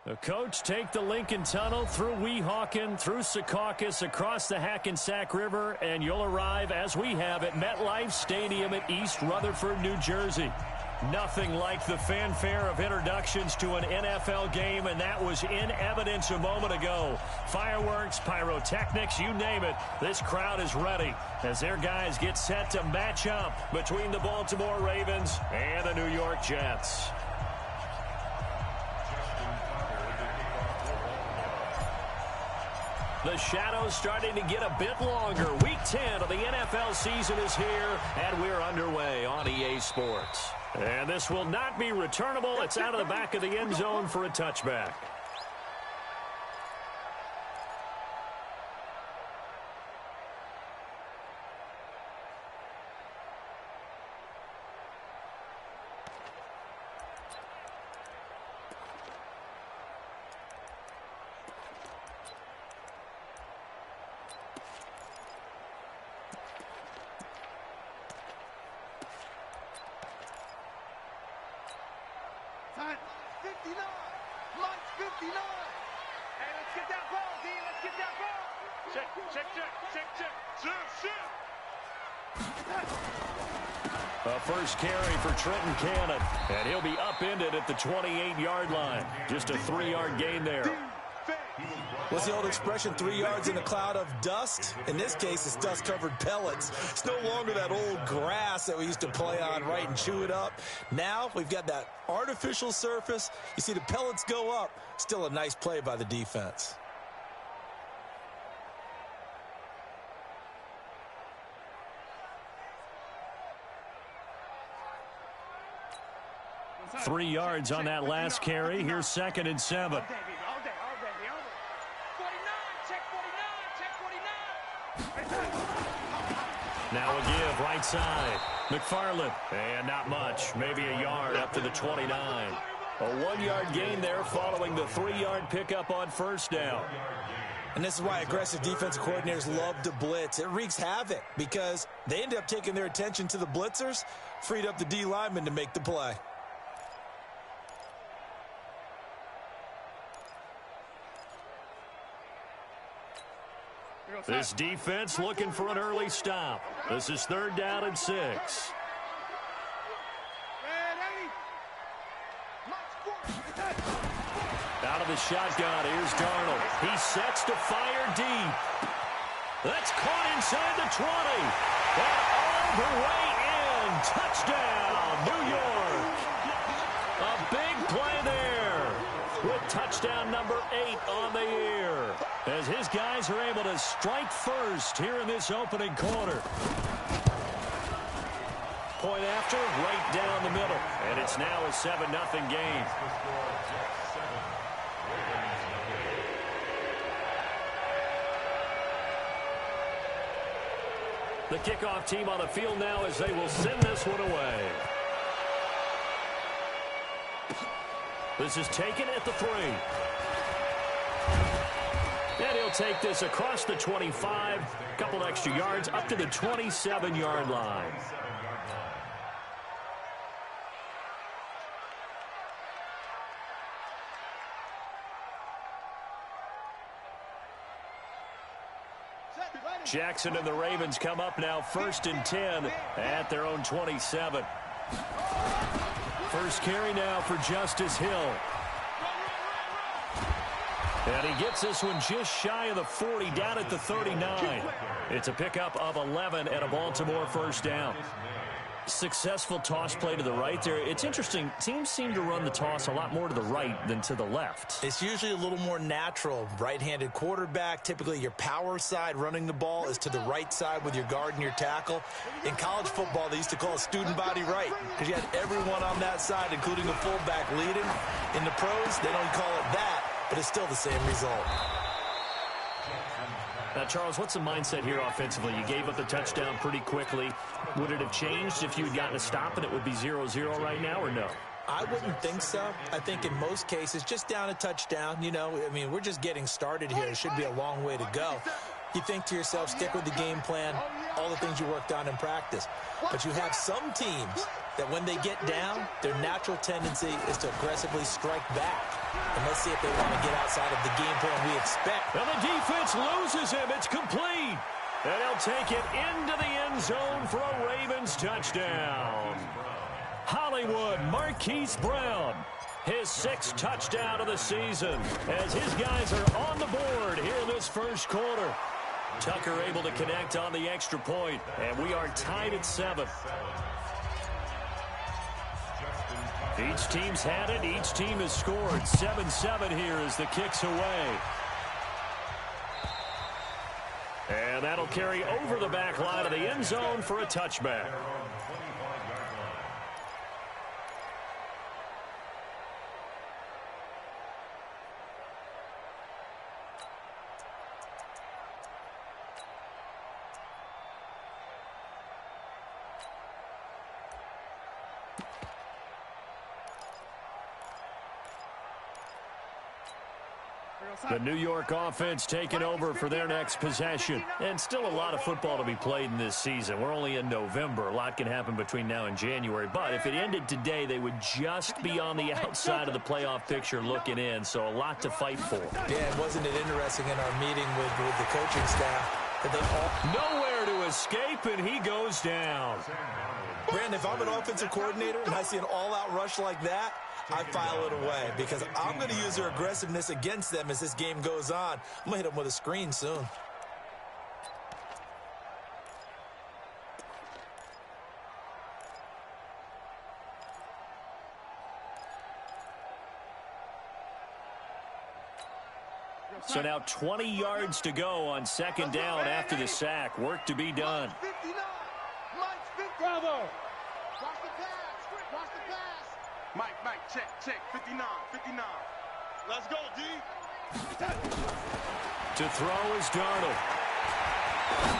The coach take the Lincoln Tunnel through Weehawken, through Secaucus, across the Hackensack River, and you'll arrive, as we have, at MetLife Stadium at East Rutherford, New Jersey. Nothing like the fanfare of introductions to an NFL game, and that was in evidence a moment ago. Fireworks, pyrotechnics, you name it. This crowd is ready as their guys get set to match up between the Baltimore Ravens and the New York Jets. The shadows starting to get a bit longer. Week 10 of the NFL season is here, and we're underway on EA Sports. And this will not be returnable. It's out of the back of the end zone for a touchback. Time 59. Lights 59. Hey, let's get that ball, D. Let's get that ball. Check. A first carry for Trenton Cannon, and he'll be upended at the 28-yard line. Just a 3-yard gain there. What's the old expression, 3 yards in a cloud of dust? In this case, it's dust-covered pellets. It's no longer that old grass that we used to play on, right, and chew it up. Now we've got that artificial surface. You see the pellets go up. Still a nice play by the defense. Three yards on that last carry. Here's 2nd and 7. Now a give, right side. McFarland, and not much. Maybe a yard up to the 29. A 1-yard gain there following the 3-yard pickup on first down. And this is why aggressive defensive coordinators love to blitz. It wreaks havoc because they end up taking their attention to the blitzers, freed up the D lineman to make the play. This defense looking for an early stop. This is 3rd down and 6. Out of the shotgun, here's Darnold. He sets to fire deep. That's caught inside the 20. And all the way in. Touchdown, New York. A big play there with touchdown number 8 on the year, as his guys are able to strike first here in this opening quarter. Point after, right down the middle, and it's now a 7-0 game. The kickoff team on the field now as they will send this one away. This is taken at the 3. And he'll take this across the 25, a couple extra yards, up to the 27-yard line. Jackson and the Ravens come up now 1st and 10 at their own 27. First carry now for Justice Hill. And he gets this one just shy of the 40, down at the 39. It's a pickup of 11 and a Baltimore first down. Successful toss play to the right there. It's interesting. Teams seem to run the toss a lot more to the right than to the left. It's usually a little more natural. Right-handed quarterback, typically your power side running the ball is to the right side with your guard and your tackle. In college football, they used to call it student body right because you had everyone on that side, including a fullback, leading. In the pros, they don't call it that, but it's still the same result. Now, Charles, what's the mindset here offensively? You gave up the touchdown pretty quickly. Would it have changed if you had gotten a stop and it would be 0-0 right now, or no? I wouldn't think so. I think in most cases, just down a touchdown, you know, I mean, we're just getting started here. It should be a long way to go. you think to yourself, stick with the game plan, all the things you worked on in practice. But you have some teams that when they get down, their natural tendency is to aggressively strike back. And let's see if they want to get outside of the game plan we expect. Well, the defense loses him. It's complete. And he'll take it into the end zone for a Ravens touchdown. Hollywood Marquise Brown, his 6th touchdown of the season, as his guys are on the board here in this first quarter. Tucker able to connect on the extra point, and we are tied at 7. Each team's had it. Each team has scored. 7-7 here as the kick's away. And that'll carry over the back line of the end zone for a touchback. The New York offense taking over for their next possession. And still a lot of football to be played in this season. We're only in November. A lot can happen between now and January. But if it ended today, they would just be on the outside of the playoff picture looking in. So a lot to fight for. Yeah, wasn't it interesting in our meeting with the coaching staff that they all... Nowhere to escape, and he goes down. Brandon, if I'm an offensive coordinator and I see an all-out rush like that, I file it away because I'm going to use their aggressiveness against them as this game goes on. I'm going to hit them with a screen soon. So now 20 yards to go on 2nd down after the sack. Work to be done. Bravo! Watch the pass! Watch the pass! Mike, check, 59. Let's go, D! To throw is Darnold.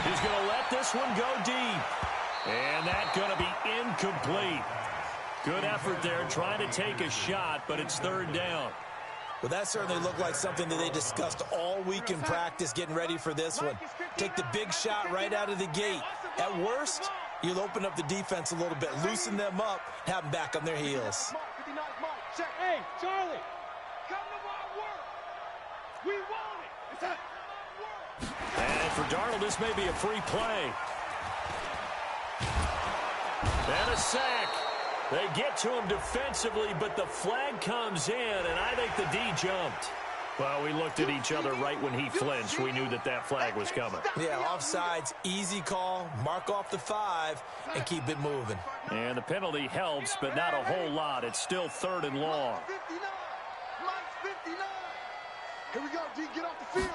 He's going to let this one go deep. And that's going to be incomplete. Good effort there trying to take a shot, but it's 3rd down. Well, that certainly looked like something that they discussed all week in practice getting ready for this one. Take the big shot right out of the gate. At worst, you'll open up the defense a little bit, loosen them up, have them back on their heels. Hey, Charlie, come to my work. We want it. It's at my work. And for Darnold, this may be a free play. And a sack. They get to him defensively, but the flag comes in, and I think the D jumped. Well, we looked at each other right when he flinched. We knew that that flag was coming. Yeah, offsides, easy call, mark off the 5, and keep it moving. And the penalty helps, but not a whole lot. It's still 3rd and long. Mike's 59. Here we go, D, get off the field.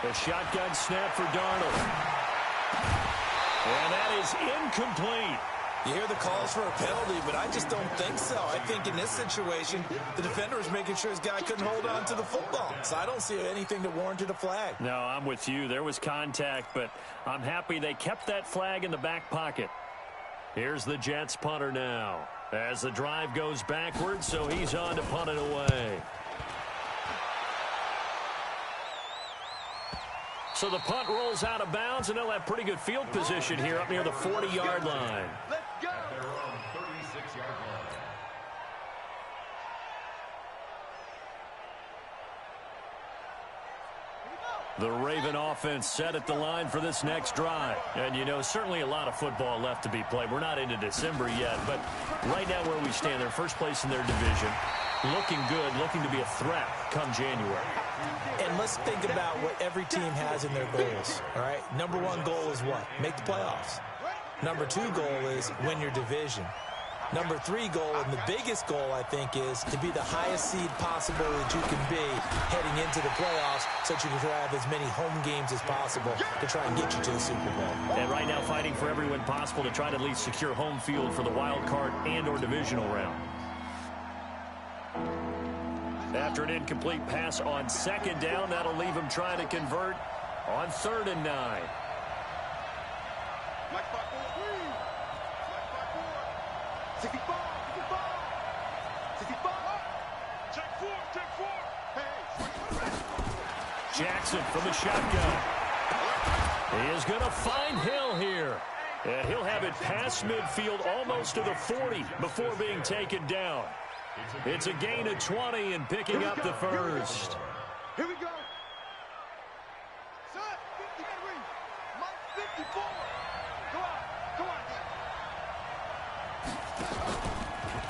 A shotgun snap for Darnold. And that is incomplete. You hear the calls for a penalty, but I just don't think so. I think in this situation, the defender was making sure his guy couldn't hold on to the football. So I don't see anything that warranted a flag. No, I'm with you. There was contact, but I'm happy they kept that flag in the back pocket. Here's the Jets punter now as the drive goes backwards, so he's on to punt it away. So the punt rolls out of bounds, and they'll have pretty good field position here up near the 40-yard line. Let's go. They're on the 36-yard line. The Raven offense set at the line for this next drive. And, you know, certainly a lot of football left to be played. We're not into December yet, but right now where we stand, they're first place in their division. Looking good, looking to be a threat come January. And let's think about what every team has in their goals, all right? Number 1 goal is what? Make the playoffs. Number 2 goal is win your division. Number 3 goal, and the biggest goal, I think, is to be the highest seed possible that you can be heading into the playoffs so that you can have as many home games as possible to try and get you to the Super Bowl. And right now fighting for every win possible to try to at least secure home field for the wild card and or divisional round. After an incomplete pass on 2nd down, that'll leave him trying to convert on 3rd and 9. Mike 5-4. Mike 5-4. 65. 65. Check 4. Hey. Jackson from the shotgun. He is going to find Hill here. And he'll have it past midfield almost to the 40 before being taken down. It's a gain of 20 and picking up the first. Here we go. Son, 50 Henry. Mike 54. Go on. Go on,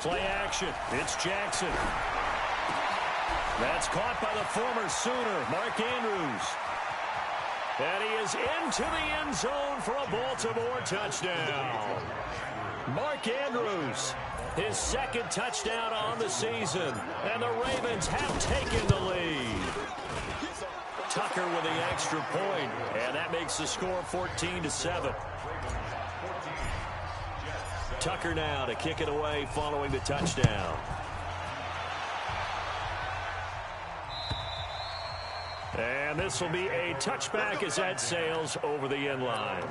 Play action. It's Jackson. That's caught by the former Sooner, Mark Andrews. And he is into the end zone for a Baltimore touchdown. Mark Andrews, his second touchdown on the season. And the Ravens have taken the lead. Tucker with the extra point, and that makes the score 14-7. Tucker now to kick it away following the touchdown. And this will be a touchback as that sails over the end line.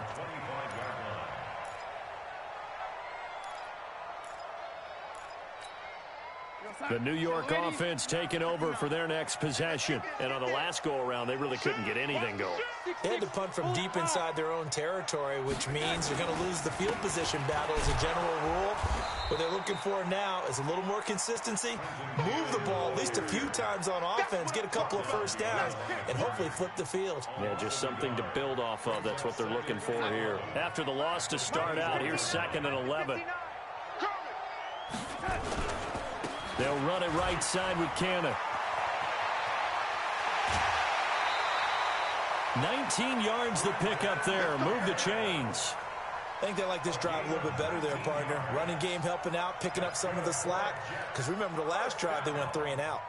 The New York offense taking over for their next possession. And on the last go-around, they really couldn't get anything going. They had to punt from deep inside their own territory, which means you're going to lose the field position battle as a general rule. What they're looking for now is a little more consistency, move the ball at least a few times on offense, get a couple of first downs, and hopefully flip the field. Yeah, just something to build off of. That's what they're looking for here. After the loss to start out, here's 2nd and 11. They'll run it right side with Cannon. 19 yards to pick up there. Move the chains. I think they like this drive a little bit better there, partner. Running game helping out, picking up some of the slack. Because remember the last drive, they went 3 and out.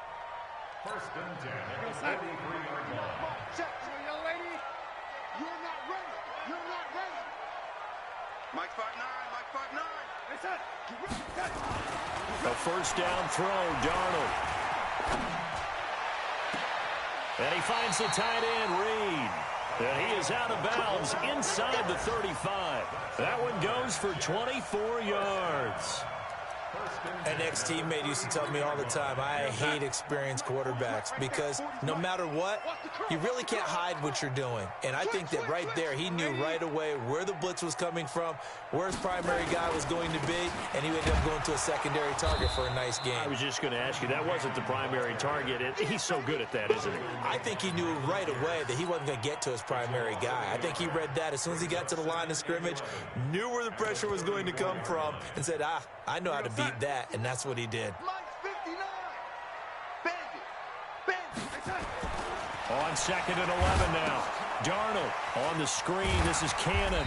First and 10 at the 43-yard line. Check, young lady. You're not ready. You're not ready. Mike 5'9", Mike 5'9". Listen, get ready. A first down throw, Darnold. And he finds the tight end, Reed. And he is out of bounds inside the 35. That one goes for 24 yards. An ex-teammate used to tell me all the time, I hate experienced quarterbacks because no matter what, you really can't hide what you're doing. And I think that right there, he knew right away where the blitz was coming from, where his primary guy was going to be, and he ended up going to a secondary target for a nice game. I was just going to ask you, that wasn't the primary target. He's so good at that, isn't he? I think he knew right away that he wasn't going to get to his primary guy. I think he read that as soon as he got to the line of scrimmage, knew where the pressure was going to come from, and said, I know how to beat that, and that's what he did. Mike 59. Bandit. On 2nd and 11 now. Darnold on the screen. This is Cannon.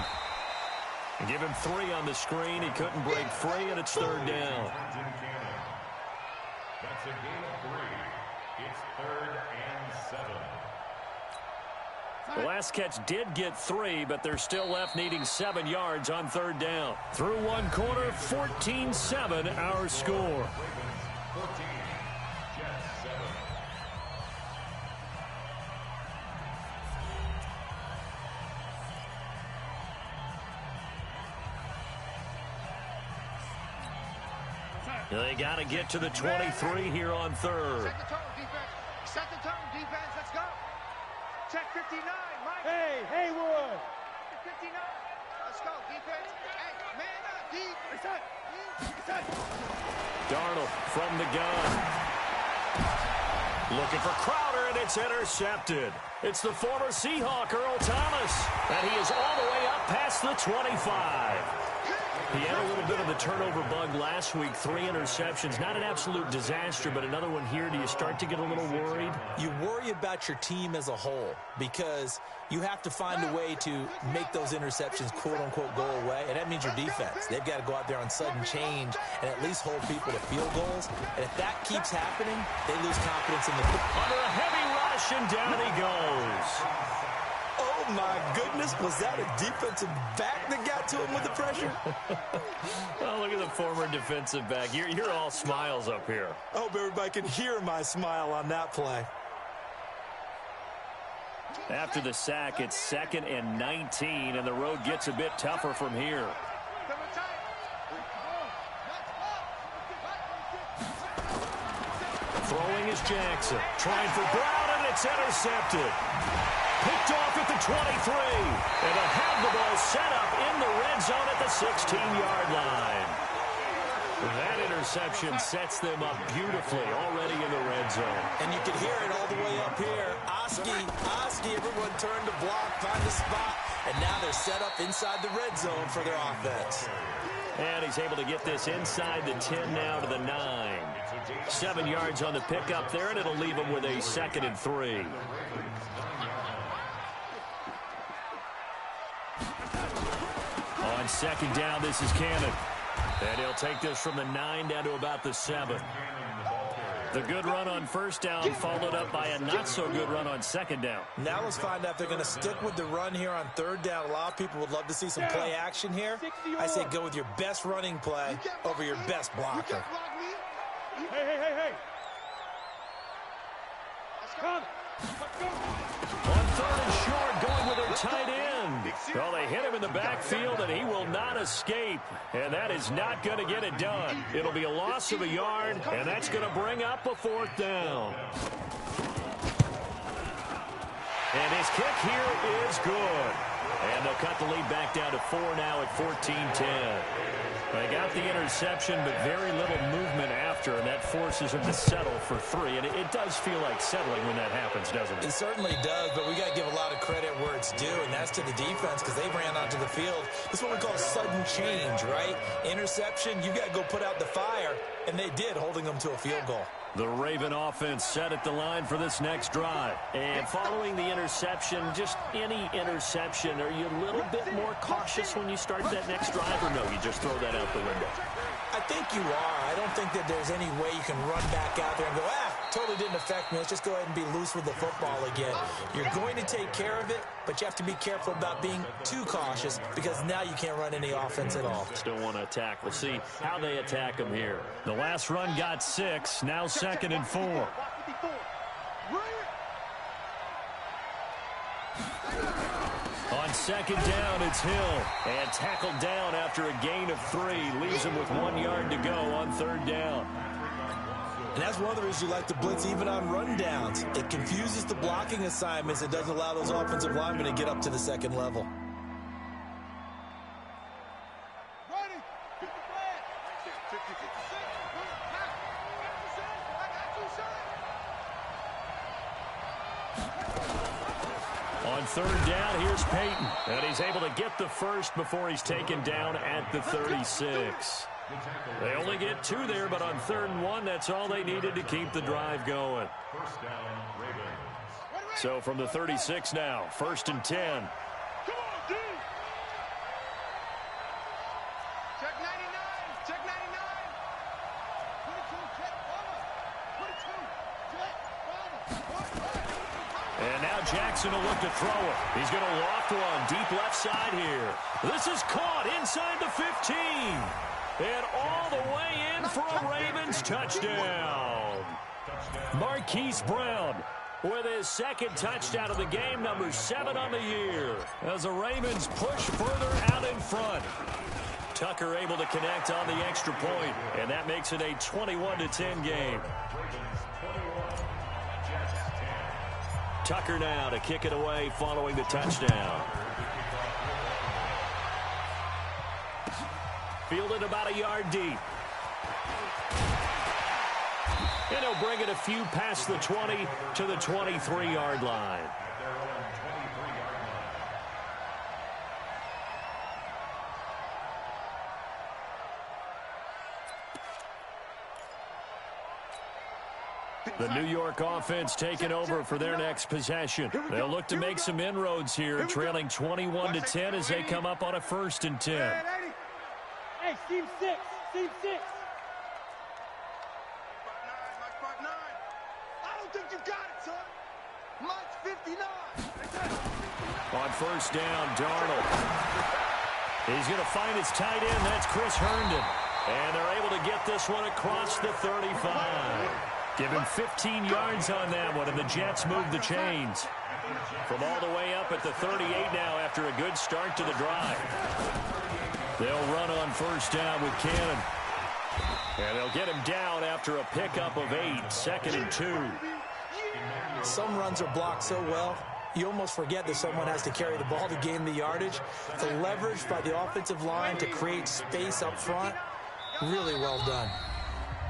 Give him 3 on the screen. He couldn't break free, and it's 3rd down. That's a gain of 3. It's 3rd and 7. The last catch did get 3, but they're still left needing 7 yards on 3rd down. Through one quarter, 14-7 our score. 14, Jets 7. They got to get to the 23 here on 3rd. Set the tone, defense. Set the tone, defense. Let's go. Check 59, Mike. Hey, Haywood. 59. Let's go, defense. Hey, man up, defense. Darnold from the gun. Looking for Crowder, and it's intercepted. It's the former Seahawk, Earl Thomas. And he is all the way up past the 25. He had a little bit of the turnover bug last week, 3 interceptions. Not an absolute disaster, but another one here. Do you start to get a little worried? You worry about your team as a whole because you have to find a way to make those interceptions, quote-unquote, go away, and that means your defense. They've got to go out there on sudden change and at least hold people to field goals. And if that keeps happening, they lose confidence in the Under a heavy rush, and down he goes. Oh, my goodness. Was that a defensive back that got to him with the pressure? Oh, look at the former defensive back. You're all smiles up here. I hope everybody can hear my smile on that play. After the sack, it's 2nd and 19, and the road gets a bit tougher from here. Throwing is Jackson. Trying for Brown, and it's intercepted. Picked off at the 23. And they'll have the ball set up in the red zone at the 16-yard line. That interception sets them up beautifully already in the red zone. And you can hear it all the way up here. Oski, everyone turned to block, find a spot, and now they're set up inside the red zone for their offense. And he's able to get this inside the 10 now to the 9. 7 yards on the pickup there, and it'll leave him with a 2nd and 3. On 2nd down, this is Cannon. And he'll take this from the 9 down to about the 7. The good run on 1st down followed up by a not-so-good run on 2nd down. Now let's find out if they're going to stick with the run here on 3rd down. A lot of people would love to see some play action here. I say go with your best running play over your best blocker. Hey. Come. On 3rd and short, going with their tight end. Well, they hit him in the backfield, and he will not escape. And that is not going to get it done. It'll be a loss of a yard, and that's going to bring up a 4th down. And his kick here is good. And they'll cut the lead back down to 4 now at 14-10. They got the interception, but very little movement after, and that forces them to settle for 3. And it does feel like settling when that happens, doesn't it? It certainly does, but we got to give a lot of credit where it's due, and that's to the defense because they ran onto the field. This is what we call sudden change, right? Interception, you got to go put out the fire, and they did, holding them to a field goal. The Raven offense set at the line for this next drive. And following the interception, just any interception, are you a little bit more cautious when you start that next drive, or no, you just throw that out the window? I think you are. I don't think that there's any way you can run back out there and go, totally didn't affect me. Let's just go ahead and be loose with the football again. You're going to take care of it, but you have to be careful about being too cautious because now you can't run any offense at all. Still want to attack. We'll see how they attack them here. The last run got 6, now 2nd and 4. On 2nd down, it's Hill. And tackled down after a gain of 3. Leaves him with 1 yard to go on 3rd down. And that's one of the reasons you like to blitz even on rundowns. It confuses the blocking assignments. It doesn't allow those offensive linemen to get up to the 2nd level. On 3rd down, here's Peyton. And he's able to get the 1st before he's taken down at the 36. They only get 2 there, but on 3rd and 1, that's all they needed to keep the drive going. So from the 36 now, 1st and 10. Come on, D! Check 99. Check 99. 22, check bomber. 22, check bomber. And now Jackson will look to throw it. He's going to loft one deep left side here. This is caught inside the 15. And all the way in for a Ravens touchdown. Marquise Brown with his 2nd touchdown of the game, number 7 on the year, as the Ravens push further out in front. Tucker able to connect on the extra point, and that makes it a 21-10 game. Tucker now to kick it away following the touchdown. Fielded about a yard deep. And he'll bring it a few past the 20 to the 23-yard line. The New York offense taking over for their next possession. They'll look to make some inroads here, trailing 21-10 as they come up on a 1st and 10. Hey, team 6. Team 6. Mark 9. I don't think you got it, son. Mike's 59. On 1st down, Darnold. He's going to find his tight end. That's Chris Herndon. And they're able to get this one across the 35. Give him 15 yards on that one, and the Jets move the chains. From all the way up at the 38 now after a good start to the drive. They'll run on 1st down with Cannon. And they'll get him down after a pickup of 8, 2nd and 2. Some runs are blocked so well, you almost forget that someone has to carry the ball to gain the yardage. The leverage by the offensive line to create space up front, really well done.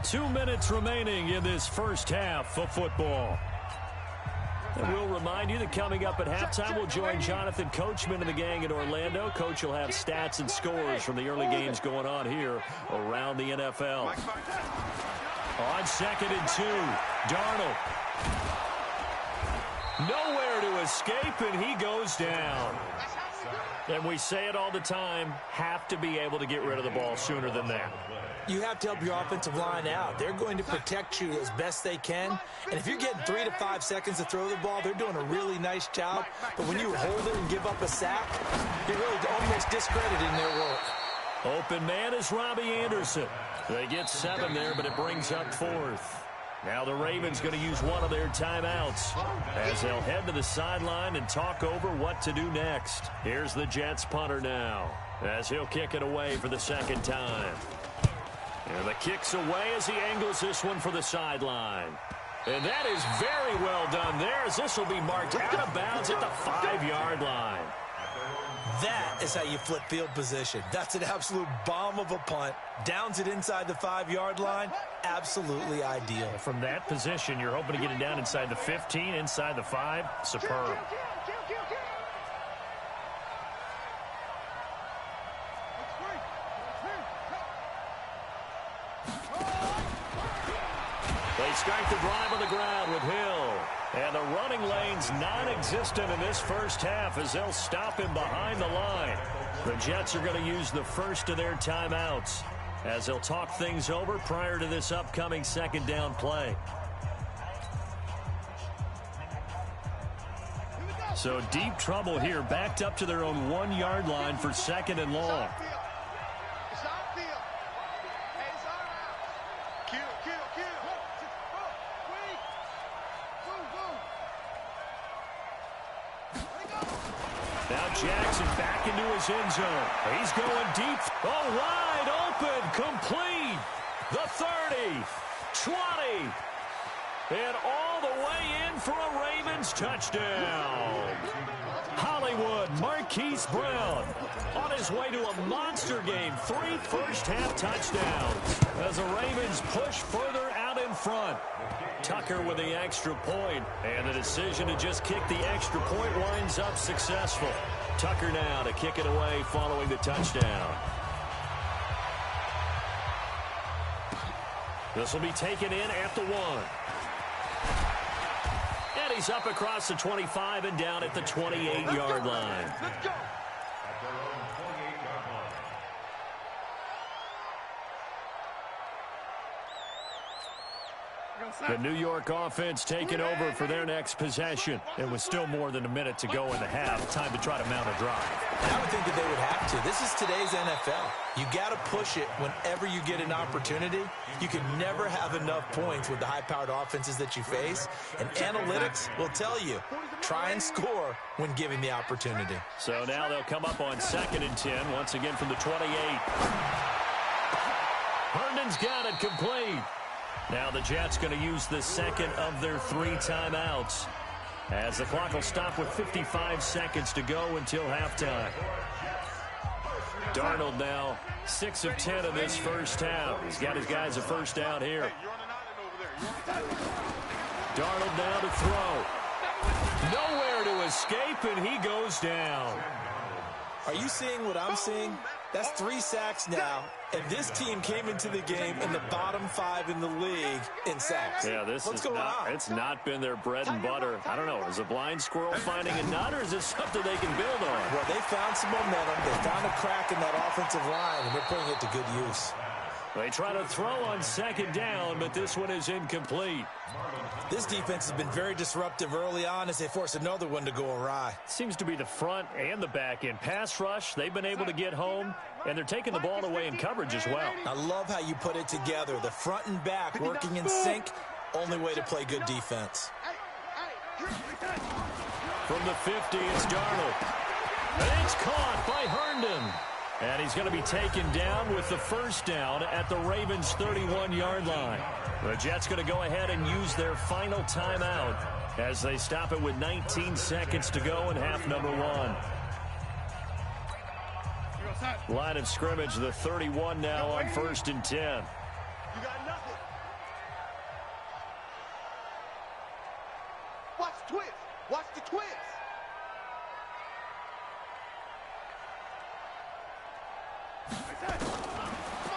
2 minutes remaining in this first half of football. And we'll remind you that coming up at halftime, we'll join Jonathan Coachman and the gang in Orlando. Coach will have stats and scores from the early games going on here around the NFL. On 2nd and 2, Darnold. Nowhere to escape, and he goes down. And we say it all the time, have to be able to get rid of the ball sooner than that. You have to help your offensive line out. They're going to protect you as best they can. And if you're getting 3 to 5 seconds to throw the ball, they're doing a really nice job. But when you hold it and give up a sack, you're really almost discrediting their work. Open man is Robbie Anderson. They get 7 there, but it brings up 4th. Now the Ravens going to use one of their timeouts as they'll head to the sideline and talk over what to do next. Here's the Jets punter now as he'll kick it away for the 2nd time. And the kick's away as he angles this one for the sideline. And that is very well done there as this will be marked out of bounds at the 5-yard line. That is how you flip field position. That's an absolute bomb of a punt. Downs it inside the 5-yard line. Absolutely ideal. From that position, you're hoping to get it down inside the 15, inside the 5. Superb. They start the drive on the ground with Hill. And the running lane's non-existent in this first half as they'll stop him behind the line. The Jets are going to use the first of their timeouts as they'll talk things over prior to this upcoming 2nd down play. So deep trouble here, backed up to their own 1-yard line for 2nd and long. Jackson back into his end zone. He's going deep. Oh, wide open. Complete. The 30. 20. And all the way in for a Ravens touchdown. Hollywood, Marquise Brown on his way to a monster game. 3 first-half touchdowns as the Ravens push further out in front. Tucker with the extra point, and the decision to just kick the extra point winds up successful. Tucker now to kick it away following the touchdown. This will be taken in at the 1. And he's up across the 25 and down at the 28-yard line. Let's go. The New York offense taking over for their next possession. It was still more than a minute to go in the half. Time to try to mount a drive. And I would think that they would have to. This is today's NFL. You got to push it whenever you get an opportunity. You can never have enough points with the high-powered offenses that you face. And analytics will tell you, try and score when given the opportunity. So now they'll come up on 2nd and 10, once again from the 28. Herndon's got it complete. Now the Jets going to use the 2nd of their 3 timeouts as the clock will stop with 55 seconds to go until halftime. Darnold now 6 of 10 in this first half. He's got his guys a first down here. Darnold now to throw. Nowhere to escape, and he goes down. Are you seeing what I'm seeing? That's 3 sacks now, and this team came into the game in the bottom 5 in the league in sacks. Yeah, it's not been their bread and butter. I don't know, is a blind squirrel finding a nut, or is this something they can build on? Well, they found some momentum. They found a crack in that offensive line, and they're putting it to good use. They try to throw on 2nd down, but this one is incomplete. This defense has been very disruptive early on as they force another one to go awry. Seems to be the front and the back end. Pass rush, they've been able to get home, and they're taking the ball away in coverage as well. I love how you put it together. The front and back working in sync, only way to play good defense. From the 50, it's Darnold. And it's caught by Herndon. And he's going to be taken down with the first down at the Ravens' 31-yard line. The Jets going to go ahead and use their final timeout as they stop it with 19 seconds to go in half number one. Line of scrimmage, the 31 now on 1st and 10. You got nothing. Watch the twist. Watch the twist.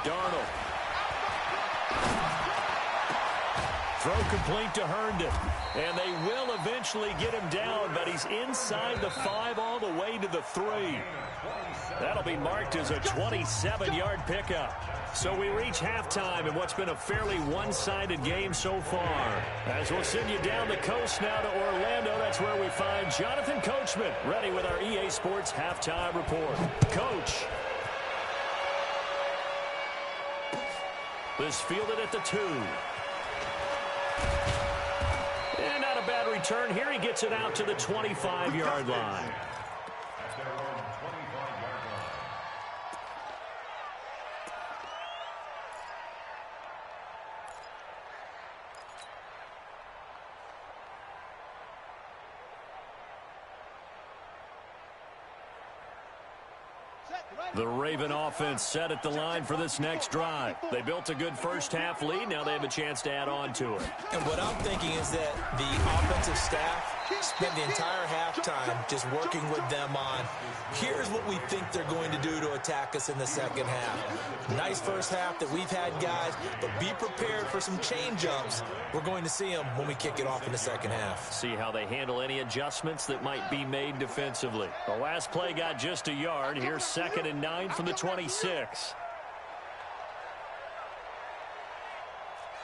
Darnold. Throw complete to Herndon. And they will eventually get him down, but he's inside the 5 all the way to the 3. That'll be marked as a 27-yard pickup. So we reach halftime in what's been a fairly one-sided game so far. As we'll send you down the coast now to Orlando, that's where we find Jonathan Coachman, ready with our EA Sports halftime report. Coach. This fielded at the 2. And not a bad return here. He gets it out to the 25-yard line. The Raven offense set at the line for this next drive. They built a good first-half lead. Now they have a chance to add on to it. And what I'm thinking is that the offensive staff spent the entire halftime just working with them on, here's what we think they're going to do to attack us in the second half. Nice first half that we've had, guys, but be prepared for some change-ups. We're going to see them when we kick it off in the second half. See how they handle any adjustments that might be made defensively. The last play got just a yard. Here's 2nd and 9 from the 26.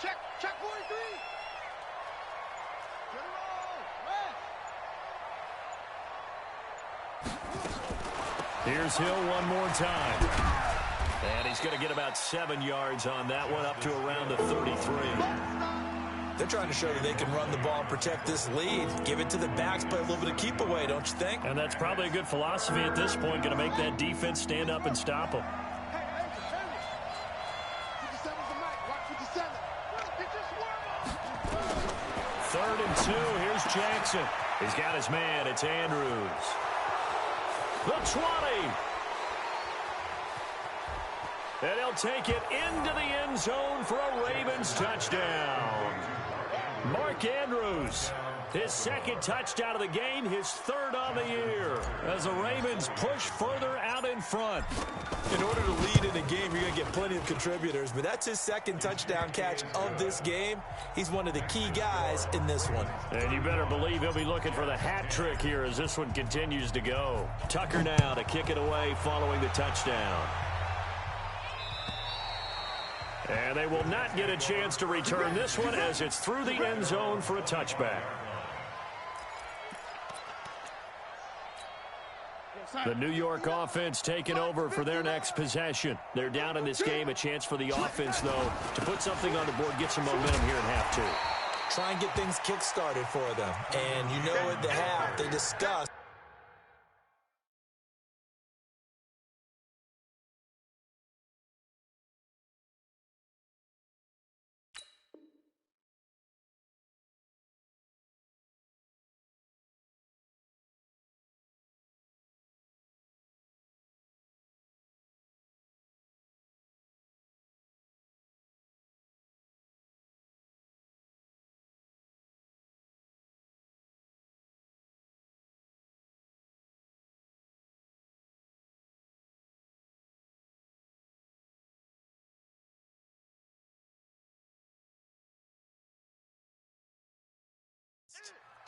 Check 43. Here's Hill one more time. And he's going to get about 7 yards on that one, up to around the 33. They're trying to show you they can run the ball and protect this lead. Give it to the backs, play a little bit of keep away, don't you think? And that's probably a good philosophy at this point, going to make that defense stand up and stop them. 3rd and 2. Here's Jackson. He's got his man. It's Andrews. The 20. And he'll take it into the end zone for a Ravens touchdown. Mark Andrews, his 2nd touchdown of the game, his 3rd on the year, as the Ravens push further out in front. In order to lead in a game, you're going to get plenty of contributors, but that's his 2nd touchdown catch of this game. He's one of the key guys in this one. And you better believe he'll be looking for the hat trick here as this one continues to go. Tucker now to kick it away following the touchdown. And they will not get a chance to return this one as it's through the end zone for a touchback. The New York offense taking over for their next possession. They're down in this game. A chance for the offense, though, to put something on the board, get some momentum here in half 2. Try and get things kick-started for them. And you know at the half, they discussed.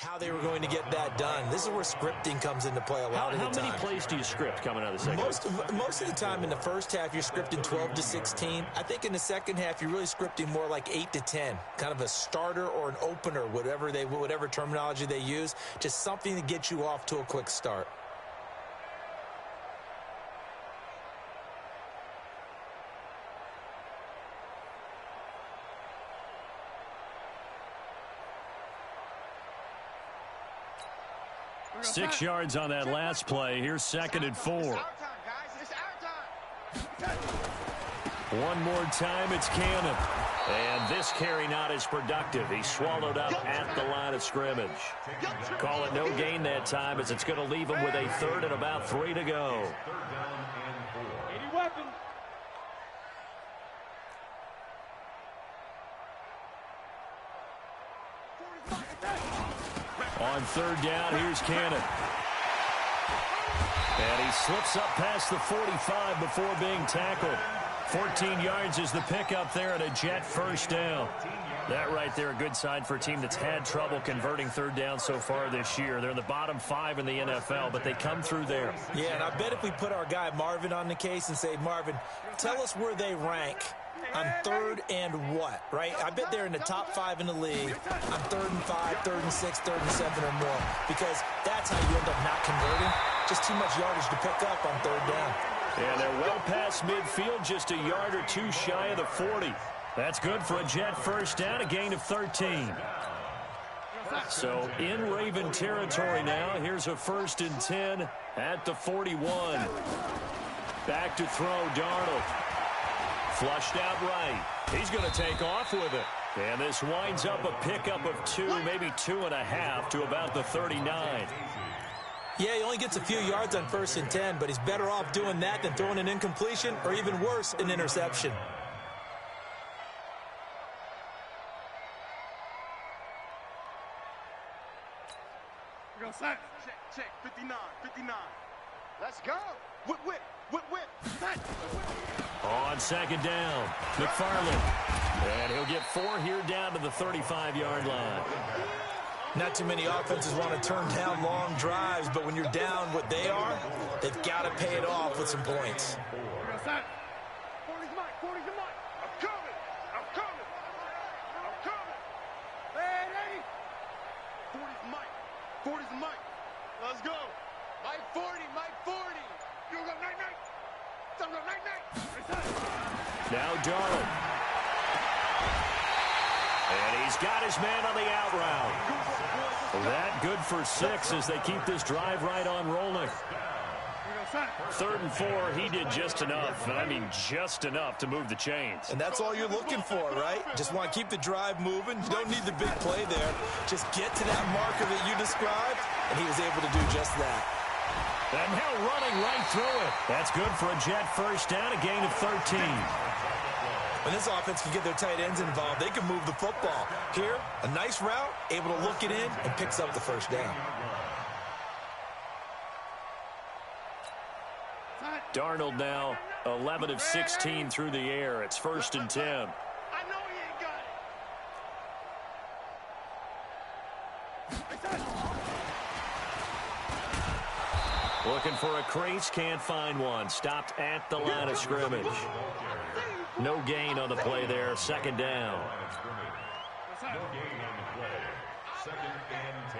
How they were going to get that done. This is where scripting comes into play a lot of the time. How many plays do you script coming out of the second? Most of the time in the first half, you're scripting 12 to 16. I think in the second half, you're really scripting more like 8 to 10. Kind of a starter or an opener, whatever terminology they use. Just something to get you off to a quick start. Six yards on that last play. Here's 2nd and 4. One more time, it's Cannon. And this carry not as productive. He swallowed up at the line of scrimmage. Call it no gain that time as it's going to leave him with a 3rd and about 3 to go. Any weapon. On 3rd down, here's Cannon. And he slips up past the 45 before being tackled. 14 yards is the pickup there and a Jet first down. That right there, a good sign for a team that's had trouble converting 3rd down so far this year. They're in the bottom 5 in the NFL, but they come through there. Yeah, and I bet if we put our guy Marvin on the case and say, Marvin, tell us where they rank on 3rd and what, right? I bet they're in the top 5 in the league on 3rd and 5, 3rd and 6, 3rd and 7 or more, because that's how you end up not converting. Just too much yardage to pick up on 3rd down. And they're well past midfield, just a yard or 2 shy of the 40. That's good for a Jet first down, a gain of 13. So in Raven territory now, here's a 1st and 10 at the 41. Back to throw, Darnold. Flushed out right. He's going to take off with it. And this winds up a pickup of 2, maybe 2.5 to about the 39. Yeah, he only gets a few yards on 1st and 10, but he's better off doing that than throwing an incompletion or even worse, an interception. We're going to set. Check, 59, 59. Let's go. Whip, whip, whip, whip. Set. On 2nd down, McFarland. And he'll get 4 here down to the 35-yard line. Not too many offenses want to turn down long drives, but when you're down what they are, they've got to pay it off with some points. 40's mine, 40's mine. I'm coming, I'm coming, I'm coming. Ready? 40's mine, 40's mine. Let's go. My 40, my 40. You go night-night. Some go night-night. Now Darnold. And he's got his man on the out route. That good for 6 as they keep this drive right on rolling. 3rd and 4, he did just enough, and I mean just enough to move the chains. And that's all you're looking for, right? Just want to keep the drive moving. You don't need the big play there. Just get to that marker that you described, and he was able to do just that. And now running right through it. That's good for a Jet first down, a gain of 13. When this offense can get their tight ends involved, they can move the football. Here, a nice route, able to look it in, and picks up the first down. Darnold now 11 of 16 through the air. It's 1st and 10. I know he ain't got it. Looking for a crease, can't find one. Stopped at the line of scrimmage. No gain on the play there. 2nd down. No gain on the play. 2nd and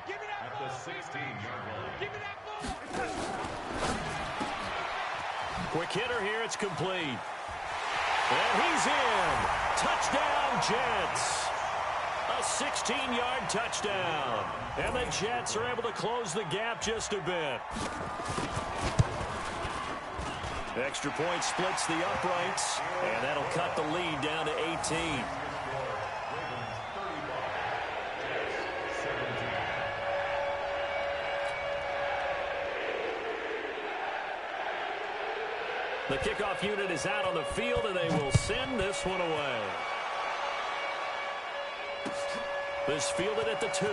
10. At the 16-yard line. Give me that ball. Quick hitter here. It's complete. And he's in. Touchdown, Jets. A 16-yard touchdown. And the Jets are able to close the gap just a bit. Extra point splits the uprights, and that'll cut the lead down to 18. The kickoff unit is out on the field, and they will send this one away. This fielded at the 2.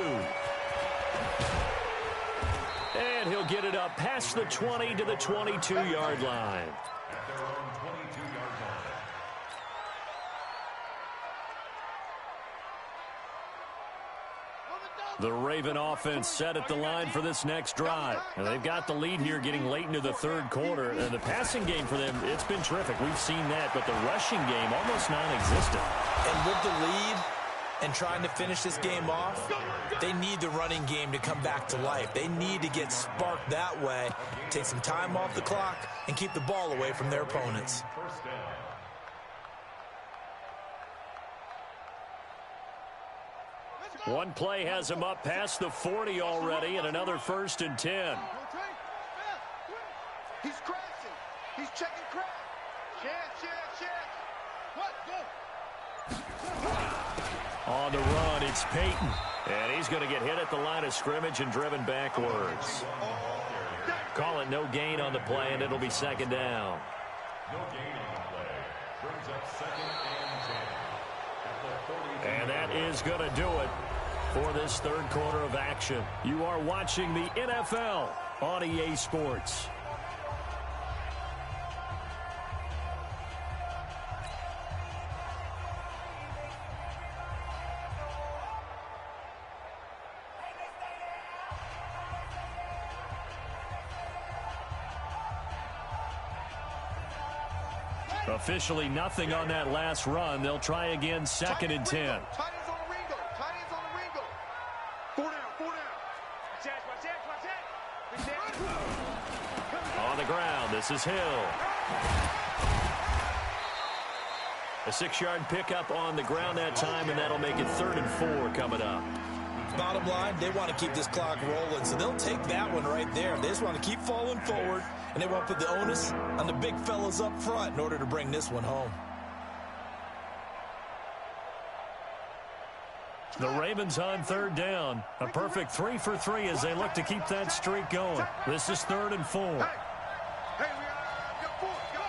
And he'll get it up past the 20 to the 22-yard line. At their own 22-yard line. The Raven offense set at the line for this next drive. And they've got the lead here getting late into the 3rd quarter. And the passing game for them, it's been terrific. We've seen that, but the rushing game almost non-existent. And with the lead and trying to finish this game off, they need the running game to come back to life. They need to get sparked that way, take some time off the clock, and keep the ball away from their opponents. First down. One play has him up past the 40 already, and another 1st and 10. He's crashing. He's checking crash. Chance. What? Go. On the run, it's Peyton. And he's going to get hit at the line of scrimmage and driven backwards. Call it no gain on the play, and it'll be second down. No gain on the play. Brings up second and 10. At the 42. And that is going to do it for this third quarter of action. You are watching the NFL on EA Sports. Officially nothing on that last run. They'll try again, second and 10. Tight ends on the Ringo. Tight ends on the Ringo. 4 down, 4 down. Watch that. On the ground, this is Hill. A 6-yard pickup on the ground that time, and that'll make it 3rd and 4 coming up. Bottom line, they want to keep this clock rolling, so they'll take that one right there. They just want to keep falling forward, and they want to put the onus on the big fellas up front in order to bring this one home. The Ravens on 3rd down. A perfect 3 for 3 as they look to keep that streak going. This is 3rd and 4. Hey, we got 4. Go.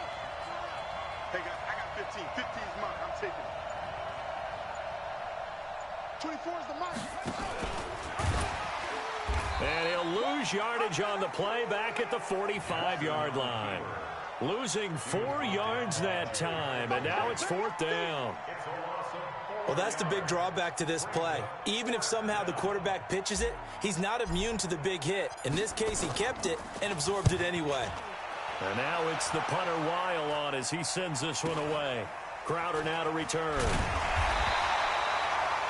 Hey, guys, I got 15. 15 is mine. I'm taking it. 24 is the mine. And he'll lose yardage on the play back at the 45-yard line. Losing 4 yards that time, and now it's 4th down. Well, that's the big drawback to this play. Even if somehow the quarterback pitches it, he's not immune to the big hit. In this case, he kept it and absorbed it anyway. And now it's the punter Weil on as he sends this one away. Crowder now to return.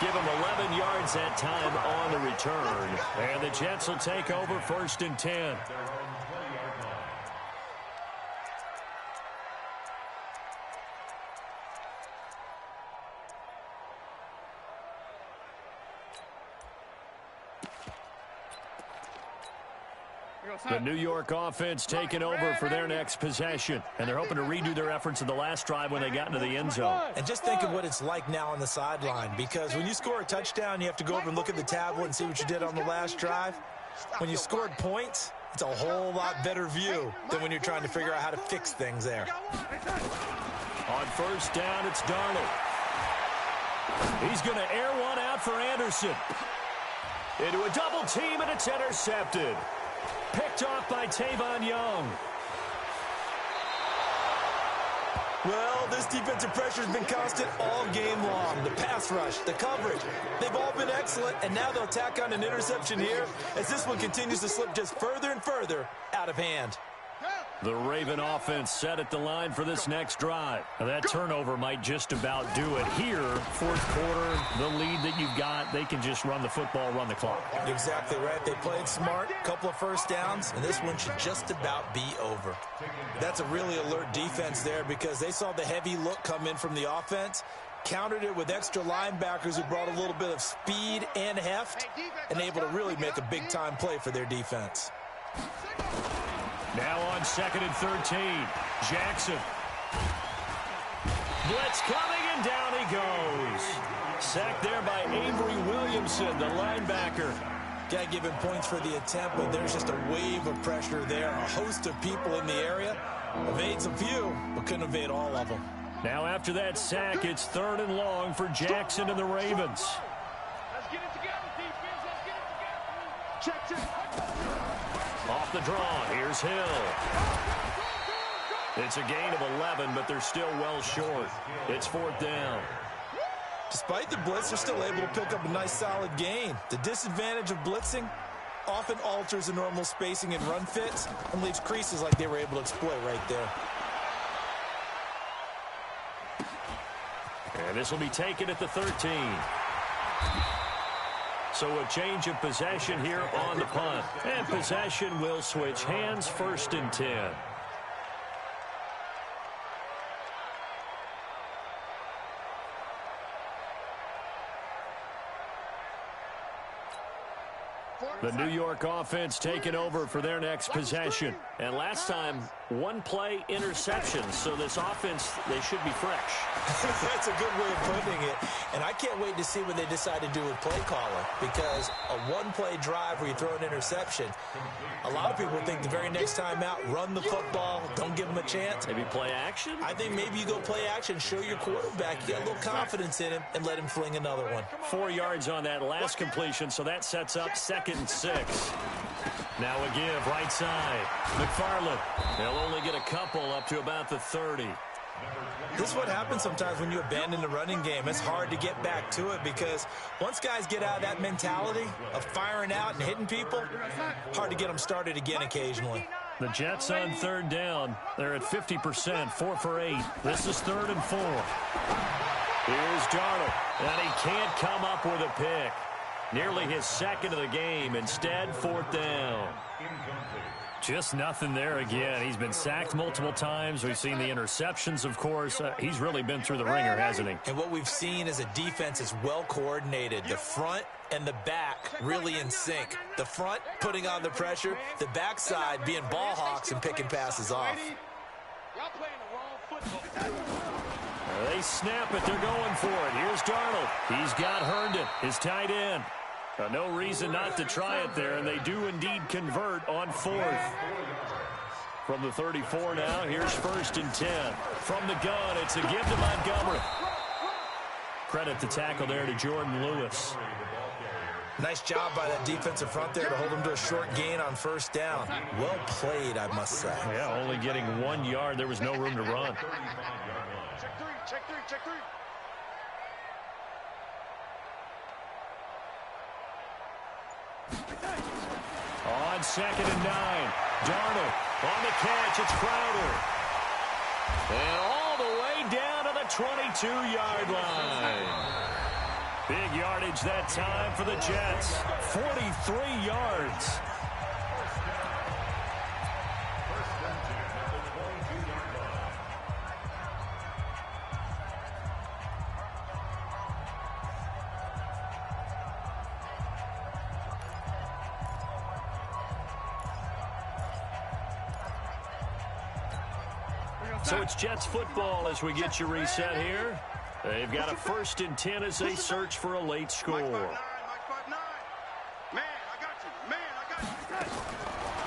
Give him 11 yards that time on the return. And the Jets will take over 1st and 10. The New York offense taking over for their next possession. And they're hoping to redo their efforts in the last drive when they got into the end zone. And just think of what it's like now on the sideline, because when you score a touchdown, you have to go over and look at the tablet and see what you did on the last drive. When you scored points, it's a whole lot better view than when you're trying to figure out how to fix things there. On 1st down, it's Darnold. He's going to air one out for Anderson. Into a double team, and it's intercepted. Picked off by Tavon Young. Well, this defensive pressure has been constant all game long. The pass rush, the coverage, they've all been excellent, and now they'll tack on an interception here as this one continues to slip just further and further out of hand. The Raven offense set at the line for this next drive. Now that turnover might just about do it here. 4th quarter, the lead that you've got, they can just run the football, run the clock. Exactly right. They played smart, couple of 1st downs, and this one should just about be over. That's a really alert defense there because they saw the heavy look come in from the offense, countered it with extra linebackers who brought a little bit of speed and heft, and able to really make a big-time play for their defense. Now on 2nd and 13, Jackson. Blitz coming, and down he goes. Sacked there by Avery Williamson, the linebacker. Got to give him points for the attempt, but there's just a wave of pressure there. A host of people in the area. Evades a few, but couldn't evade all of them. Now after that sack, it's 3rd and long for Jackson and the Ravens. Let's get it together, defense. Let's get it together. Check. Off the draw, here's Hill. It's a gain of 11, but they're still well short. It's 4th down. Despite the blitz, they're still able to pick up a nice solid gain. The disadvantage of blitzing often alters the normal spacing and run fits and leaves creases like they were able to exploit right there. And this will be taken at the 13. So a change of possession here on the punt. And possession will switch hands, 1st and 10. The New York offense taking over for their next possession. And last time, one-play interception. So this offense, they should be fresh. That's a good way of putting it. And I can't wait to see what they decide to do with play calling, because a one-play drive where you throw an interception, a lot of people think the very next time out, run the football, don't give them a chance. Maybe play action? I think maybe you go play action, show your quarterback you got a little confidence in him, and let him fling another one. 4 yards on that last completion, so that sets up 2nd and 6. Now a give, right side. McFarland. They'll only get a couple up to about the 30. This is what happens sometimes when you abandon the running game. It's hard to get back to it because once guys get out of that mentality of firing out and hitting people, hard to get them started again occasionally. The Jets on 3rd down. They're at 50%, 4 for 8. This is 3rd and 4. Here's Darnold, and he can't come up with a pick. Nearly his 2nd of the game. Instead, 4th down. Just nothing there again. He's been sacked multiple times. We've seen the interceptions, of course. He's really been through the ringer, hasn't he? And what we've seen is a defense is well coordinated. The front and the back really in sync. The front putting on the pressure. The backside being ball hawks and picking passes off. They snap it. They're going for it. Here's Darnold. He's got Herndon, his tight end. No reason not to try it there, and they do indeed convert on 4th. From the 34 now, here's 1st and 10. From the gun, it's a give to Montgomery. Credit the tackle there to Jordan Lewis. Nice job by that defensive front there to hold him to a short gain on 1st down. Well played, I must say. Yeah, only getting 1 yard. There was no room to run. Check three. On 2nd and 9. Darnold on the catch. It's Crowder. And all the way down to the 22-yard line. Big yardage that time for the Jets. 43 yards. So it's Jets football as we get you reset here. They've got a 1st and 10 as they search for a late score.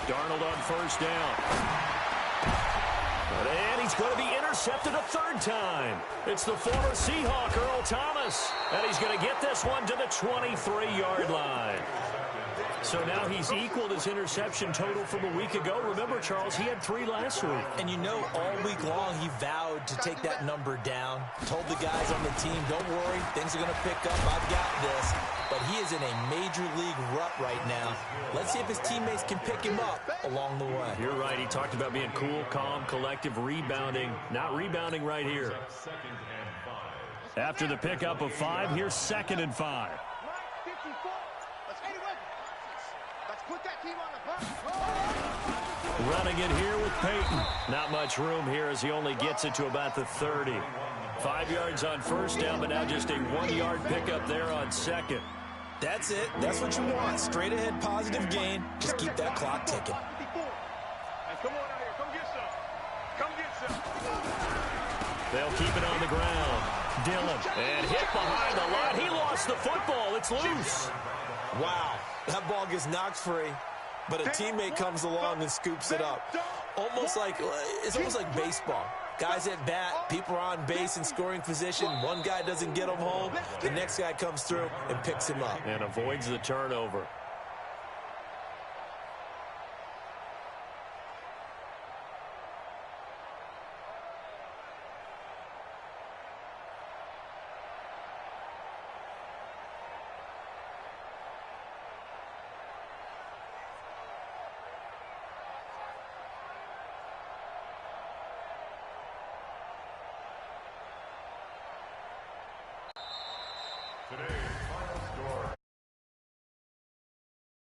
Darnold on 1st down. And he's going to be intercepted a 3rd time. It's the former Seahawk, Earl Thomas. And he's going to get this one to the 23-yard line. So now he's equaled his interception total from a week ago. Remember, Charles, he had 3 last week. And you know, all week long he vowed to take that number down. Told the guys on the team, don't worry, things are going to pick up. I've got this. But he is in a major league rut right now. Let's see if his teammates can pick him up along the way. You're right. He talked about being cool, calm, collective, rebounding. Not rebounding right here. After the pickup of 5, here's 2nd and 5. Running it here with Peyton. Not much room here as he only gets it to about the 30. 5 yards on 1st down, but now just a 1-yard pickup there on 2nd. That's it. That's what you want. Straight ahead positive gain. Just keep that clock ticking. Come on out here. Come get some. Come get some. They'll keep it on the ground. Dillon. And hit behind the line. He lost the football. It's loose. Wow. That ball gets knocked free, but a teammate comes along and scoops it up. It's almost like baseball. Guys at bat, people are on base in scoring position. One guy doesn't get him home. The next guy comes through and picks him up. And avoids the turnover.